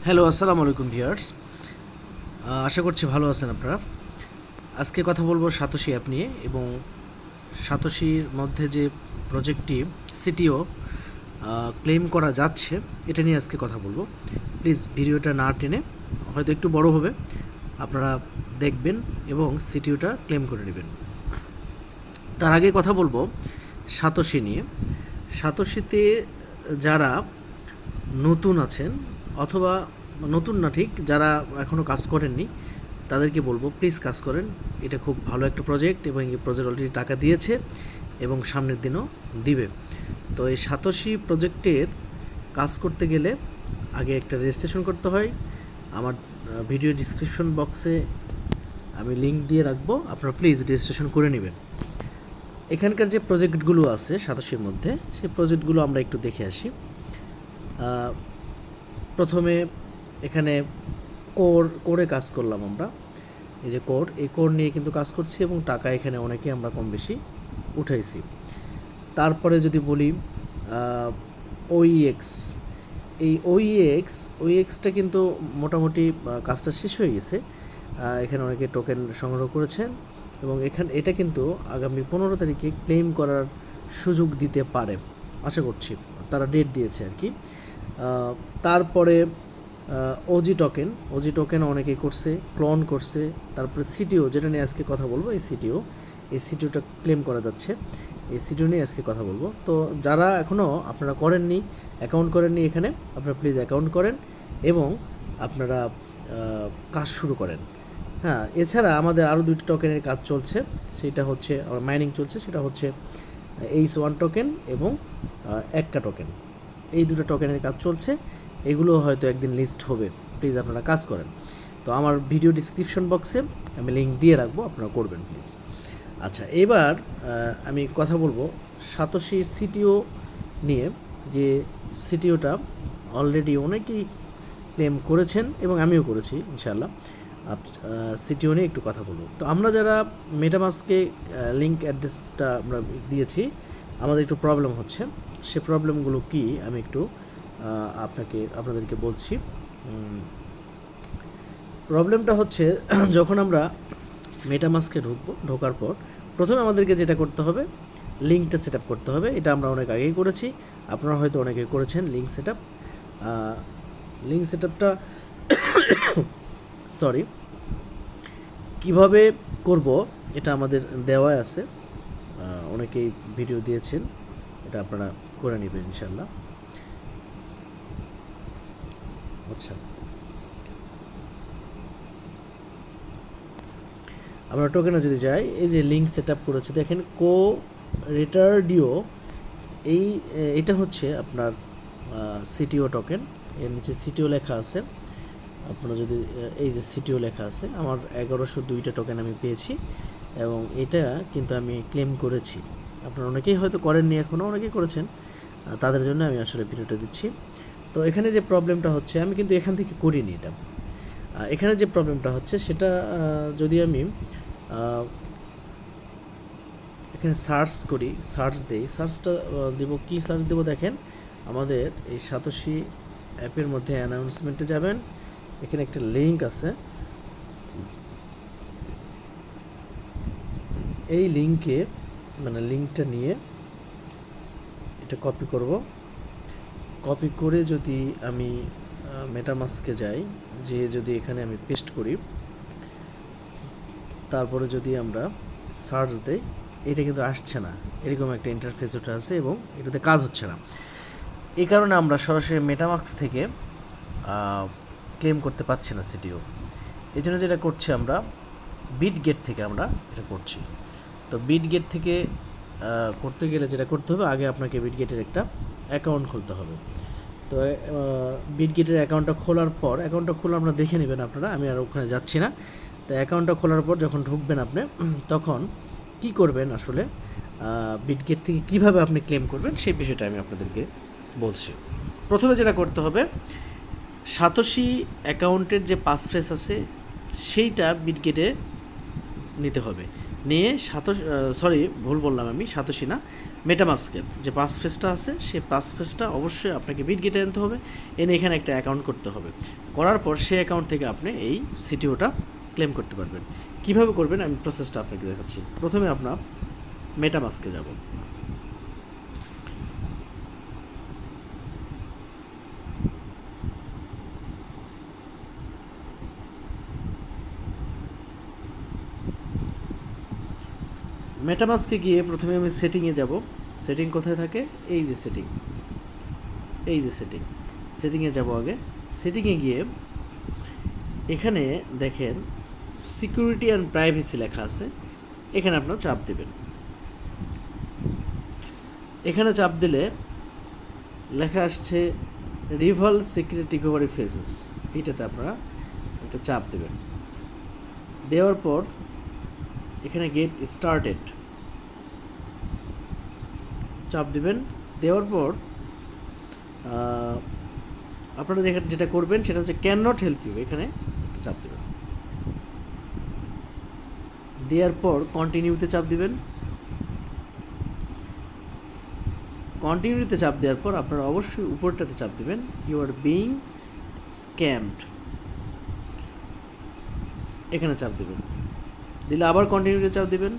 Hello, আসসালামু আলাইকুম viewers. আশা করছি ভালো আছেন আপনারা। আজকে কথা বলবো সাতোশি অ্যাপ নিয়ে এবং সাতোশির মধ্যে যে প্রজেক্টটি সিটিও ক্লেম করা যাচ্ছে এটা নিয়ে আজকে কথা বলবো। প্লিজ ভিডিওটা না টেনে, হয়তো একটু বড় হবে, আপনারা দেখবেন এবং সিটিওটা ক্লেম করে নেবেন। তার আগে কথা বলবো সাতোশি নিয়ে। সাতোশিতে যারা নতুন আছেন অথবা নতুন না, ঠিক যারা এখনও কাজ করেননি তাদেরকে বলবো প্লিজ কাজ করেন। এটা খুব ভালো একটা প্রজেক্ট এবং এই প্রজেক্ট অলরেডি টাকা দিয়েছে এবং সামনের দিনও দিবে। তো এই সাতোশি প্রজেক্টের কাজ করতে গেলে আগে একটা রেজিস্ট্রেশন করতে হয়। আমার ভিডিও ডিসক্রিপশন বক্সে আমি লিঙ্ক দিয়ে রাখবো, আপনারা প্লিজ রেজিস্ট্রেশন করে নেবেন। এখানকার যে প্রজেক্টগুলো আছে সাতোশির মধ্যে, সেই প্রজেক্টগুলো আমরা একটু দেখে আসি। প্রথমে এখানে কোরে কাজ করলাম আমরা। এই যে এই কোর নিয়ে কিন্তু কাজ করছি এবং টাকা এখানে অনেকে আমরা কম বেশি উঠাইছি। তারপরে যদি বলি ওইএক্স, এই ওইএক্সটা কিন্তু মোটামুটি কাজটা শেষ হয়ে গেছে। এখানে অনেকে টোকেন সংগ্রহ করেছেন এবং এটা কিন্তু আগামী 15 তারিখে ক্লেম করার সুযোগ দিতে পারে, আশা করছি। তারা ডেট দিয়েছে আর কি। তারপরে ওজি টোকেন অনেকেই করছে, ক্লোন করছে। তারপরে সিটিও, যেটা নিয়ে আজকে কথা বলবো, এই সিটিওটা ক্লেম করা যাচ্ছে। এই সিটিও নিয়ে আজকে কথা বলবো। তো যারা এখনও আপনারা করেননি, অ্যাকাউন্ট করেননি, এখানে আপনারা প্লিজ অ্যাকাউন্ট করেন এবং আপনারা কাজ শুরু করেন। হ্যাঁ, এছাড়া আমাদের আরও 2টি টোকেনের কাজ চলছে, সেটা হচ্ছে মাইনিং চলছে, সেটা হচ্ছে H1 টোকেন এবং একটা টোকেন। এই 2টো টোকেনের কাজ চলছে, এগুলো হয়তো একদিন লিস্ট হবে। প্লিজ আপনারা কাজ করেন। তো আমার ভিডিও ডিসক্রিপশন বক্সে আমি লিঙ্ক দিয়ে রাখবো, আপনারা করবেন প্লিজ। আচ্ছা, এবার আমি কথা বলবো সাতোশি সিটিও নিয়ে। যে সিটিওটা অলরেডি অনেকেই ক্লেম করেছেন এবং আমিও করেছি ইনশাআল্লাহ। সিটিও নিয়ে একটু কথা বলবো। তো আমরা যারা মেটামাস্কে লিঙ্ক অ্যাড্রেসটা আমরা দিয়েছি, আমাদের একটু প্রবলেম হচ্ছে। সে প্রবলেমগুলো কি আমি একটু আপনাদেরকে বলছি। প্রবলেমটা হচ্ছে যখন আমরা মেটামাস্কে ঢোকার পর প্রথমে আমাদেরকে যেটা করতে হবে, লিঙ্কটা সেট আপ করতে হবে। এটা আমরা অনেক আগেই করেছি, আপনারা হয়তো অনেকেই করেছেন লিঙ্ক সেট আপটা সরি, কিভাবে করব এটা আমাদের দেওয়া আছে, অনেকেই ভিডিও দিয়েছেন, এটা আপনারা করে নেবেন ইনশাল্লাহ। আচ্ছা, আমরা টোকেনে যদি যাই, এই যে লিঙ্ক সেট আপ করেছে দেখেন, রেটারডিও, এটা হচ্ছে আপনার সিটিও টোকেন। এর নিচে সিটিও লেখা আছে। আপনারা যদি এই যে সিটিও লেখা আছে, আমার 1102টা টোকেন আমি পেয়েছি এবং এটা কিন্তু আমি ক্লেম করেছি। আপনারা অনেকেই হয়তো করেননি, এখনও অনেকেই করেছেন, তাদের জন্য আমি আসলে ভিডিওটা দিচ্ছি। তো এখানে যে প্রবলেমটা হচ্ছে, আমি কিন্তু এখান থেকে করিনি এটা। এখানে যে প্রবলেমটা হচ্ছে সেটা, যদি আমি এখানে সার্চ দেই, সার্চটা দেবো, কি সার্চ দেবো দেখেন, আমাদের এই সাতোশি অ্যাপের মধ্যে অ্যানাউন্সমেন্টে যাবেন, এখানে একটা লিঙ্ক আছে। এই লিঙ্কটা নিয়ে এটা কপি করব। কপি করে যদি আমি মেটামাস্কে যাই, যদি এখানে আমি পেস্ট করি, তারপরে যদি আমরা সার্চ দেই, এটা কিন্তু আসছে না, এরকম একটা ইন্টারফেস ওটা আছে এবং এটাতে কাজ হচ্ছে না। এই কারণে আমরা সরাসরি মেটামাস্ক থেকে ক্লেম করতে পারছি না সিটিও। এই জন্য যেটা করছি, আমরা বিটগেট থেকে আমরা এটা করছি। তো বিটগেট থেকে করতে গেলে যেটা করতে হবে, আগে আপনাকে বিটগেটের একটা অ্যাকাউন্ট খুলতে হবে। তো বিটগেটের অ্যাকাউন্টটা খোলার পর, অ্যাকাউন্টটা খুলে আপনারা দেখে নেবেন আপনারা, আমি আর ওখানে যাচ্ছি না। তো অ্যাকাউন্টটা খোলার পর যখন ঢুকবেন আপনি, তখন কি করবেন আসলে, বিটগেট থেকে কিভাবে আপনি ক্লেম করবেন সেই বিষয়টা আমি আপনাদেরকে বলছি। প্রথমে যেটা করতে হবে, সাতোশি অ্যাকাউন্টের যে পাসফ্রেজ আছে সেইটা বিটগেটে নিতে হবে। নিয়ে ভুল বললাম আমি, সাতোশি না, মেটামাস্কের যে পাস ফেসটা আছে সেই পাস ফেসটা অবশ্যই আপনাকে বিটগেটে আনতে হবে, এনে এখানে একটা অ্যাকাউন্ট করতে হবে। করার পর সেই অ্যাকাউন্ট থেকে আপনি এই সিটিওটা ক্লেম করতে পারবেন। কীভাবে করবেন আমি প্রসেসটা আপনাকে দেখাচ্ছি। প্রথমে আপনার মেটামাস্কে যাব। মেটামাস্কে গিয়ে প্রথমে আমি সেটিংয়ে যাব। সেটিং কোথায় থাকে? এই যে সেটিং, সেটিংয়ে যাব আগে। সেটিংয়ে গিয়ে এখানে দেখেন সিকিউরিটি অ্যান্ড প্রাইভেসি লেখা আছে, এখানে আপনারা চাপ দেবেন। এখানে চাপ দিলে লেখা আসছে রিভলভ সিক্রেট রিকভারি ফেজেস, এইটাতে আপনারা একটা চাপ দেবেন। দেওয়ার পর এখানে গেট স্টার্টেড চাপ দিবেন। দেওয়ার পর আপনারা যেটা করবেন সেটা হচ্ছে ক্যান নট হেল্প ইউ, এখানে একটা চাপ দেবেন। দেওয়ার পর কন্টিনিউতে চাপ দিবেন। কন্টিনিউতে চাপ দেওয়ার পর আপনারা অবশ্যই উপরটাতে চাপ দেবেন, ইউ আর বিইং স্ক্যামড, এখানে চাপ দেবেন। দিলে আবার কন্টিনিউতে চাপ দেবেন।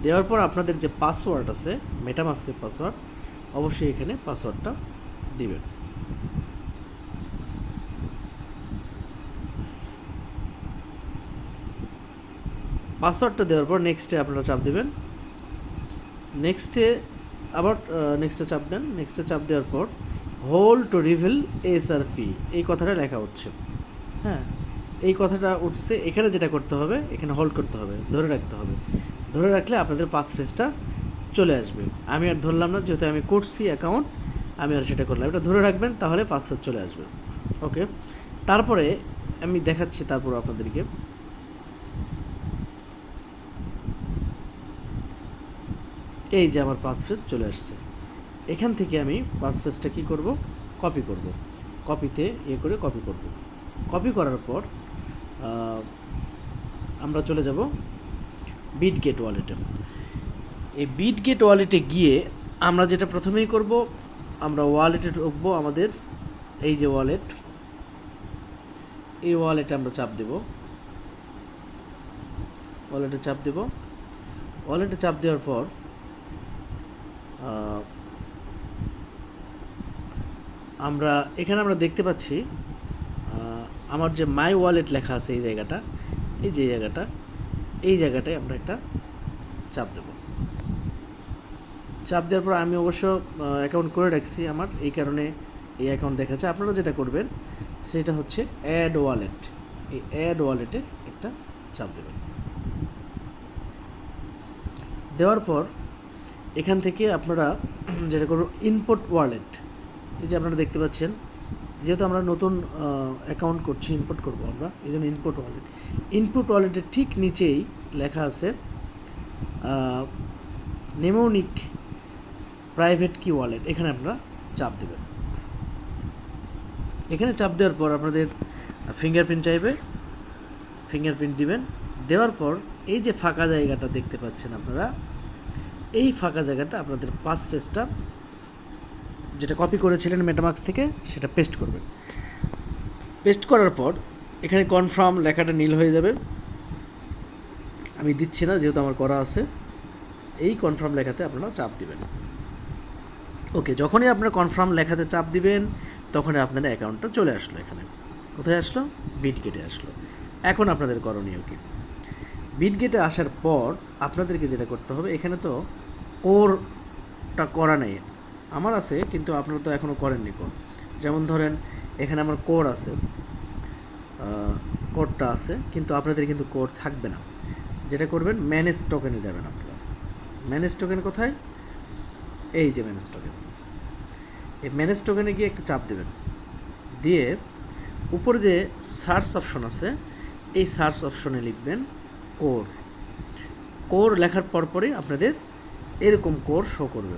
দেওয়ার পর আপনাদের যে পাসওয়ার্ড আছে মেটামাস্কের পাসওয়ার্ড, অবশ্যই এখানে পাসওয়ার্ডটা দিবেন। পাসওয়ার্ডটা দেওয়ার পর নেক্সটে আপনারা চাপ দেবেন। নেক্সটে আবার নেক্সটে চাপ দেন। নেক্সটে চাপ দেওয়ার পর হোল্ড টু রিভিল এসআরপি, এই কথাটা লেখা হচ্ছে, হ্যাঁ এই কথাটা উঠছে। এখানে যেটা করতে হবে, এখানে হোল্ড করতে হবে, ধরে রাখতে হবে। ধরে রাখলে আপনাদের পাস ফেজটা চলে আসবে। আমি আর ধরলাম না, যেহেতু আমি করছি অ্যাকাউন্ট, আমি আর সেটা করলাম। এটা ধরে রাখবেন, তাহলে পাস ফেজ চলে আসবে। ওকে, তারপরে আমি দেখাচ্ছি তারপর আপনাদেরকে। এই যে আমার পাস ফেজ চলে আসছে। এখান থেকে আমি পাস ফেজটা কী করব? কপি করব। কপিতে করে কপি করব। কপি করার পর আমরা চলে যাব বিটগেট ওয়ালেটে। এই বিটগেট ওয়ালেটে গিয়ে আমরা যেটা প্রথমেই করব, আমরা ওয়ালেটে ঢুকবো। আমাদের এই যে ওয়ালেট, এই ওয়ালেটে আমরা চাপ দেব। ওয়ালেটে চাপ দেব। ওয়ালেটে চাপ দেওয়ার পর আমরা দেখতে পাচ্ছি আমার যে মাই ওয়ালেট লেখা আছে এই জায়গাটা, এই জায়গাটায় আমরা একটা চাপ দেব। চাপ দেওয়ার পর আমি অবশ্য অ্যাকাউন্ট করে রাখছি আমার, এই কারণে এই অ্যাকাউন্ট দেখাচ্ছে। আপনারা যেটা করবেন সেটা হচ্ছে অ্যাড ওয়ালেট। এই অ্যাড ওয়ালেটে একটা চাপ দেবেন। দেওয়ার পর এখান থেকে আপনারা যেটা করবেন ইনপুট ওয়ালেট, এই যে আপনারা দেখতে পাচ্ছেন, যেহেতু আমরা নতুন অ্যাকাউন্ট করছি, ইনপুট করব আমরা, এই জন্য ইনপুট ওয়ালেটের ঠিক নিচেই লেখা আছে নেমোনিক প্রাইভেট কি ওয়ালেট, এখানে আপনারা চাপ দেবেন। এখানে চাপ দেওয়ার পর আপনাদের ফিঙ্গারপ্রিন্ট চাইবে, ফিঙ্গারপ্রিন্ট দিবেন। দেওয়ার পর এই যে ফাঁকা জায়গাটা দেখতে পাচ্ছেন আপনারা, এই ফাঁকা জায়গাটা আপনাদের পাস ফেজটা যেটা কপি করেছিলেন মেটামাস্ক থেকে সেটা পেস্ট করবেন। পেস্ট করার পর এখানে কনফার্ম লেখাটা নীল হয়ে যাবে। আমি দিচ্ছি না, যেহেতু আমার করা আছে। এই কনফার্ম লেখাতে আপনারা চাপ দিবেন। ওকে, যখনই আপনারা কনফার্ম লেখাতে চাপ দিবেন তখনই আপনাদের অ্যাকাউন্টটা চলে আসলো। এখানে কোথায় আসলো? বিটগেটে আসলো। এখন আপনাদের করণীয় কি? বিটগেটে আসার পর আপনাদেরকে যেটা করতে হবে, এখানে তো কোরটা করা নেই, আমার আছে, কিন্তু আপনারা তো এখনও করেননি কোর। যেমন ধরেন এখানে আমার কোর আছে, কোডটা আছে, কিন্তু আপনাদের কিন্তু কোড থাকবে না। যেটা করবেন, ম্যানেজ টোকেনে যাবেন আপনারা। ম্যানেজ টোকেন কোথায়? এই যে ম্যানেজ টোকেন। এই ম্যানেজ টোকেনে গিয়ে একটা চাপ দেবেন। দিয়ে উপরে যে সার্চ অপশন আছে, এই সার্চ অপশনে লিখবেন কোর। কোর লেখার পরপরই আপনাদের এরকম কোর শো করবে,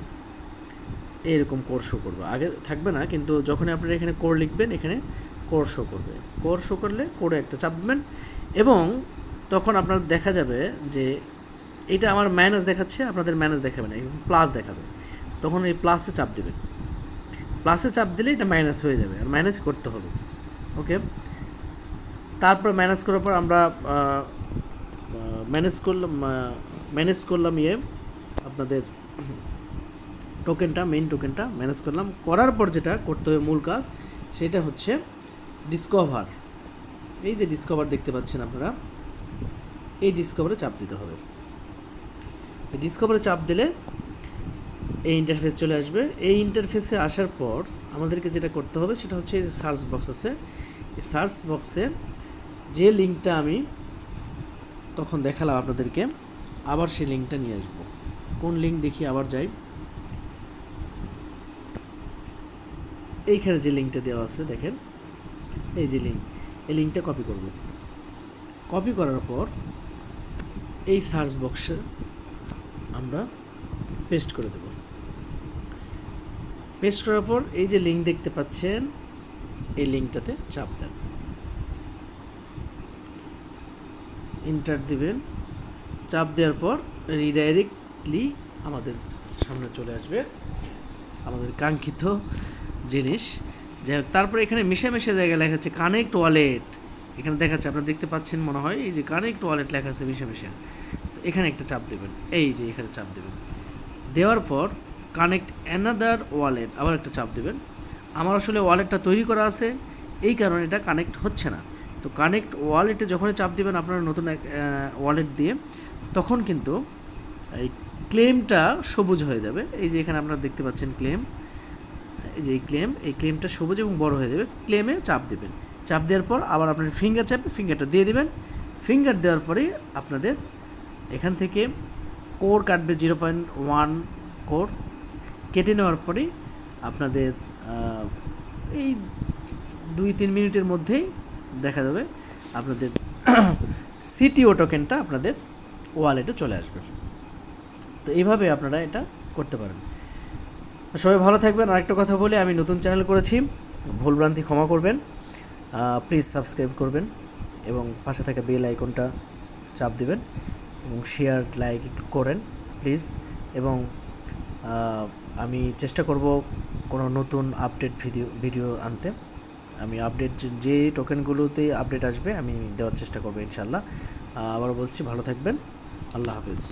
এরকম কোর শো করবে। আগে থাকবে না, কিন্তু যখনই আপনারা এখানে কোর লিখবেন এখানে কোর শো করবে। কোর শো করলে কোরে একটা চাপ দেবেন এবং তখন আপনার দেখা যাবে যে এটা আমার মাইনাস দেখাচ্ছে, আপনাদের মাইনাস দেখাবে না, প্লাস দেখাবে। তখন এই প্লাসে চাপ দেবেন, প্লাসে চাপ দিলে এটা মাইনাস হয়ে যাবে, আর মাইনাস করতে হবে। ওকে, তারপর মাইনাস করার পর আমরা ম্যানেজ করলাম আপনাদের টোকেনটা, মেইন টোকেনটা ম্যানেজ করলাম। করার পর যেটা করতে হবে মূল কাজ, সেটা হচ্ছে ডিসকভার। এই যে ডিসকভার দেখতে পাচ্ছেন আপনারা, এই ডিসকভারে চাপ দিতে হবে। এই ডিসকভারে চাপ দিলে এই ইন্টারফেস চলে আসবে। এই ইন্টারফেসে আসার পর আমাদেরকে যেটা করতে হবে সেটা হচ্ছে এই যে সার্চ বক্স আছে, এই সার্চ বক্সে যে লিঙ্কটা আমি তখন দেখালাম আপনাদেরকে, আবার সেই লিঙ্কটা নিয়ে আসবো। কোন লিঙ্ক দেখি, আবার যাই। এইখানে যে লিঙ্কটা দেওয়া আছে দেখেন, এই যে লিঙ্ক, এই লিঙ্কটা কপি করব। কপি করার পর এই সার্চ বক্সে আমরা পেস্ট করে দেব। পেস্ট করার পর এই যে লিঙ্ক দেখতে পাচ্ছেন, এই লিঙ্কটাতে চাপ দেন, এন্টার দিবেন। চাপ দেওয়ার পর রিডাইরেক্টলি আমাদের সামনে চলে আসবে আমাদের কাঙ্ক্ষিত জিনিস। যাই হোক, তারপরে এখানে মিশে জায়গায় লেখা আছে কানেক্ট ওয়ালেট, এখানে দেখাচ্ছে, আপনারা দেখতে পাচ্ছেন মনে হয়, এই যে কানেক্ট ওয়ালেট লেখা আছে মিশে। তো এখানে একটা চাপ দেবেন, এই যে এখানে চাপ দেবেন। দেওয়ার পর কানেক্ট অ্যানাদার ওয়ালেট, আবার একটা চাপ দেবেন। আমার আসলে ওয়ালেটটা তৈরি করা আছে, এই কারণে এটা কানেক্ট হচ্ছে না। তো কানেক্ট ওয়ালেটে যখনই চাপ দেবেন আপনারা নতুন এক ওয়ালেট দিয়ে, তখন কিন্তু এই ক্লেমটা সবুজ হয়ে যাবে। এই যে এখানে আপনারা দেখতে পাচ্ছেন ক্লেম, এই যে এই ক্লেমটা সবুজ এবং বড় হয়ে যাবে। ক্লেমে চাপ দেবেন, চাপ দেওয়ার পর আবার আপনার ফিঙ্গার চাপে ফিঙ্গারটা দিয়ে দেবেন। ফিঙ্গার দেওয়ার পরেই আপনাদের এখান থেকে কোর কাটবে, 0.1 কোর কেটে নেওয়ার পরেই আপনাদের এই 2-3 মিনিটের মধ্যেই দেখা যাবে আপনাদের সিটিও টোকেনটা আপনাদের ওয়ালেটে চলে আসবে। তো এইভাবে আপনারা এটা করতে পারেন। সবাই ভালো থাকবেন। আরেকটা কথা বলি, আমি নতুন চ্যানেল করেছি, ভুলভ্রান্তি ক্ষমা করবেন। প্লিজ সাবস্ক্রাইব করবেন এবং পাশে থাকা বেল আইকনটা চাপ দিবেন এবং শেয়ার লাইক একটু করেন প্লিজ। এবং আমি চেষ্টা করব কোনো নতুন আপডেট ভিডিও আনতে। আমি আপডেট যে টোকেনগুলোতে আপডেট আসবে আমি দেওয়ার চেষ্টা করবো ইনশাল্লাহ। আবারও বলছি, ভালো থাকবেন। আল্লাহ হাফেজ।